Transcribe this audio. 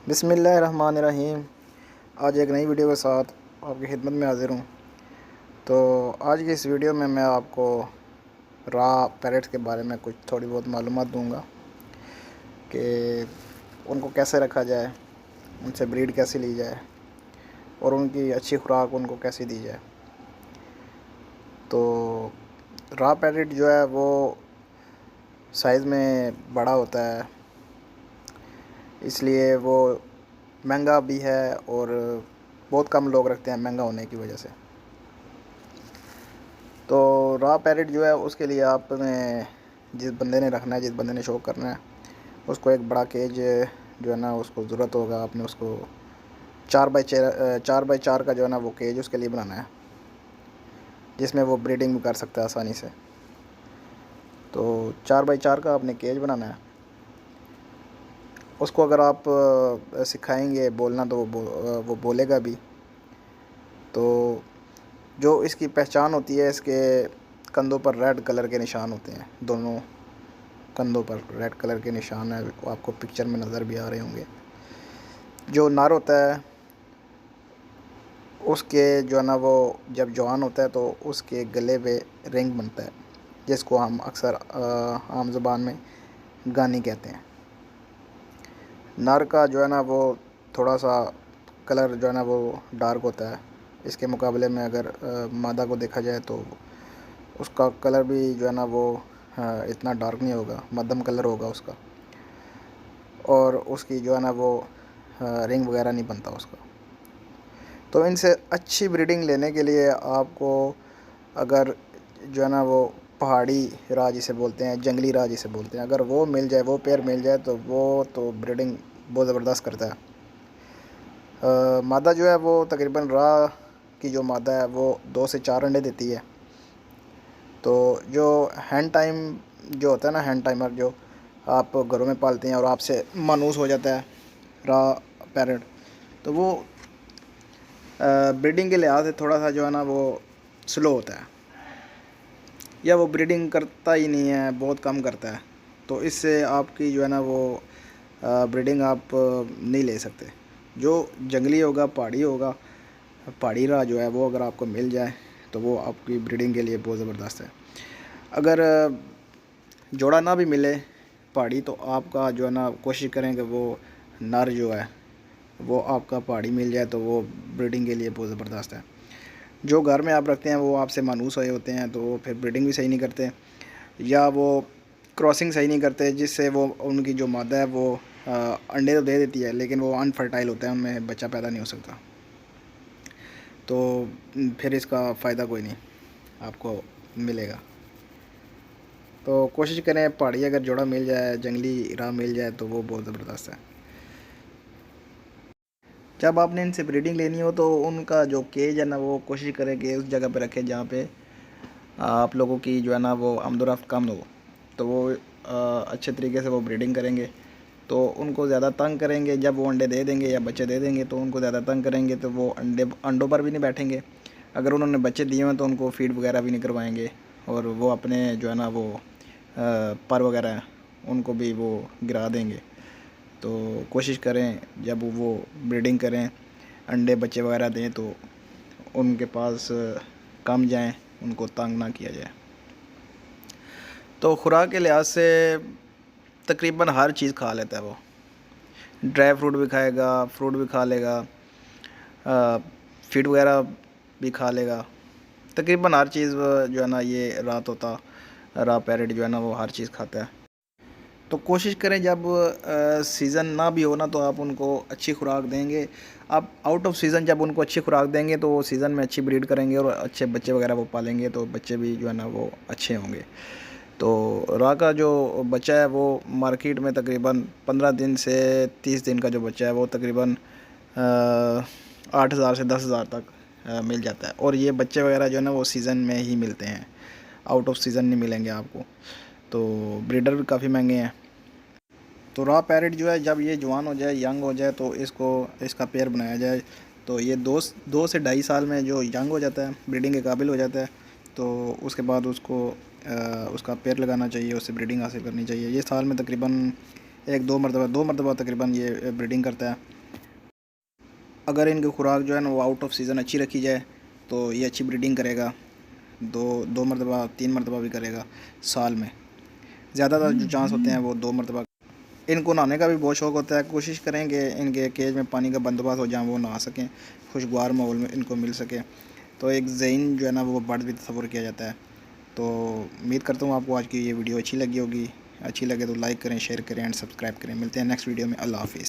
बिस्मिल्लाहिर्रहमानिर्रहीम। आज एक नई वीडियो के साथ आपकी खिदमत में हाज़िर हूँ। तो आज की इस वीडियो में मैं आपको रॉ पैरेट्स के बारे में कुछ थोड़ी बहुत मालूमात दूँगा कि उनको कैसे रखा जाए, उनसे ब्रीड कैसे ली जाए और उनकी अच्छी खुराक उनको कैसे दी जाए। तो रॉ पैरेट जो है वो साइज़ में बड़ा होता है, इसलिए वो महंगा भी है और बहुत कम लोग रखते हैं महंगा होने की वजह से। तो रॉ पैरेट जो है उसके लिए आपने जिस बंदे ने रखना है, जिस बंदे ने शौक करना है, उसको एक बड़ा केज जो है ना उसको ज़रूरत होगा। आपने उसको 4x4 का जो है ना वो केज उसके लिए बनाना है, जिसमें वो ब्रीडिंग भी कर सकता है आसानी से। तो 4x4 का आपने केज बनाना है। उसको अगर आप सिखाएंगे बोलना तो वो बोलेगा भी। तो जो इसकी पहचान होती है, इसके कंधों पर रेड कलर के निशान होते हैं, दोनों कंधों पर रेड कलर के निशान है, वो आपको पिक्चर में नज़र भी आ रहे होंगे। जो नर होता है उसके जो है ना वो जब जवान होता है तो उसके गले पे रिंग बनता है, जिसको हम अक्सर आम ज़बान में गानी कहते हैं। नर का जो है ना वो थोड़ा सा कलर जो है ना वो डार्क होता है इसके मुकाबले में। अगर मादा को देखा जाए तो उसका कलर भी जो है ना वो इतना डार्क नहीं होगा, मध्यम कलर होगा उसका। और उसकी जो है ना वो रिंग वगैरह नहीं बनता उसका। तो इनसे अच्छी ब्रीडिंग लेने के लिए आपको अगर जो है ना वो पहाड़ी राह जिसे बोलते हैं, जंगली राह जिसे बोलते हैं, अगर वो मिल जाए, वो पेयर मिल जाए तो वो तो ब्रीडिंग बहुत ज़बरदस्त करता है। मादा जो है वो तकरीबन राह की जो मादा है वो 2 से 4 अंडे देती है। तो जो हैंड टाइम जो होता है ना, हैंड टाइमर जो आप घरों में पालते हैं और आपसे मानूस हो जाता है रॉ पैरेट, तो वो ब्रीडिंग के लिहाज से थोड़ा सा जो है ना वो स्लो होता है, या वो ब्रीडिंग करता ही नहीं है, बहुत कम करता है। तो इससे आपकी जो है ना वो ब्रीडिंग आप नहीं ले सकते। जो जंगली होगा, पहाड़ी होगा, पहाड़ी राह जो है वो अगर आपको मिल जाए तो वो आपकी ब्रीडिंग के लिए बहुत ज़बरदस्त है। अगर जोड़ा ना भी मिले पहाड़ी, तो आपका जो है ना कोशिश करें कि वो नर जो है वो आपका पहाड़ी मिल जाए, तो वो ब्रीडिंग के लिए बहुत ज़बरदस्त है। जो घर में आप रखते हैं वो आपसे मानूस हुए होते हैं, तो वो फिर ब्रीडिंग भी सही नहीं करते, या वो क्रॉसिंग सही नहीं करते, जिससे वो उनकी जो मादा है वो अंडे तो दे देती है लेकिन वो अनफर्टाइल होता है, उनमें बच्चा पैदा नहीं हो सकता। तो फिर इसका फ़ायदा कोई नहीं आपको मिलेगा। तो कोशिश करें पहाड़ी अगर जोड़ा मिल जाए, जंगली राह मिल जाए, तो वो बहुत ज़बरदस्त है। जब आपने इनसे ब्रीडिंग लेनी हो तो उनका जो केज है ना वो कोशिश करें कि उस जगह पर रखें जहाँ पे आप लोगों की जो है ना वो आमदोरफ्त कम हो, तो वो अच्छे तरीके से वो ब्रीडिंग करेंगे। तो उनको ज़्यादा तंग करेंगे, जब वो अंडे दे देंगे या बच्चे दे देंगे तो उनको ज़्यादा तंग करेंगे तो वो अंडों पर भी नहीं बैठेंगे। अगर उन्होंने बच्चे दिए हैं तो उनको फीड वगैरह भी नहीं करवाएंगे, और वो अपने जो है ना वो पर वगैरह उनको भी वो गिरा देंगे। तो कोशिश करें जब वो ब्रीडिंग करें, अंडे बच्चे वगैरह दें तो उनके पास कम जाएं, उनको तंग ना किया जाए। तो खुराक के लिहाज से तकरीबन हर चीज़ खा लेता है वो। ड्राई फ्रूट भी खाएगा, फ्रूट भी खा लेगा, फीड वगैरह भी खा लेगा। तकरीबन हर चीज़ जो है ना ये रात होता रॉ पैरेट जो है ना वो हर चीज़ खाता है। तो कोशिश करें जब सीज़न ना भी हो ना तो आप उनको अच्छी खुराक देंगे। आप आउट ऑफ सीज़न जब उनको अच्छी खुराक देंगे तो वो सीज़न में अच्छी ब्रीड करेंगे और अच्छे बच्चे वगैरह वो पालेंगे, तो बच्चे भी जो है ना वो अच्छे होंगे। तो रॉ का जो बच्चा है वो मार्केट में तकरीबन 15 दिन से 30 दिन का जो बच्चा है वो तकरीबन 8,000 से 10,000 तक मिल जाता है। और ये बच्चे वगैरह जो है ना वो सीज़न में ही मिलते हैं, आउट ऑफ सीज़न नहीं मिलेंगे आपको। तो ब्रीडर भी काफ़ी महंगे हैं। तो रॉ पैरेट जो है जब ये जवान हो जाए, यंग हो जाए, तो इसका पेयर बनाया जाए। तो ये 2 से 2.5 साल में जो यंग हो जाता है, ब्रीडिंग के काबिल हो जाता है, तो उसके बाद उसको उसका पेयर लगाना चाहिए, उससे ब्रीडिंग हासिल करनी चाहिए। ये साल में तकरीबन 1-2 मरतबा तकरीबन ये ब्रीडिंग करता है। अगर इनकी खुराक जो है ना वो आउट ऑफ सीज़न अच्छी रखी जाए तो ये अच्छी ब्रीडिंग करेगा, दो मरतबा 3 मरतबा भी करेगा साल में। ज़्यादातर जो चांस होते हैं वो 2 मरतबा। इनको नहाने का भी बहुत शौक़ होता है। कोशिश करेंगे इनके केज में पानी का बंदोबस्त हो जहाँ वो नहा सकें, खुशगवार माहौल में इनको मिल सके। तो एक ज़हीन जो है ना वो बर्ड भी तस्वुर किया जाता है। तो उम्मीद करता हूँ आपको आज की ये वीडियो अच्छी लगी होगी। अच्छी लगे तो लाइक करें, शेयर करें एंड सब्सक्राइब करें। मिलते हैं नेक्स्ट वीडियो में। अल्लाह हाफ़िज़।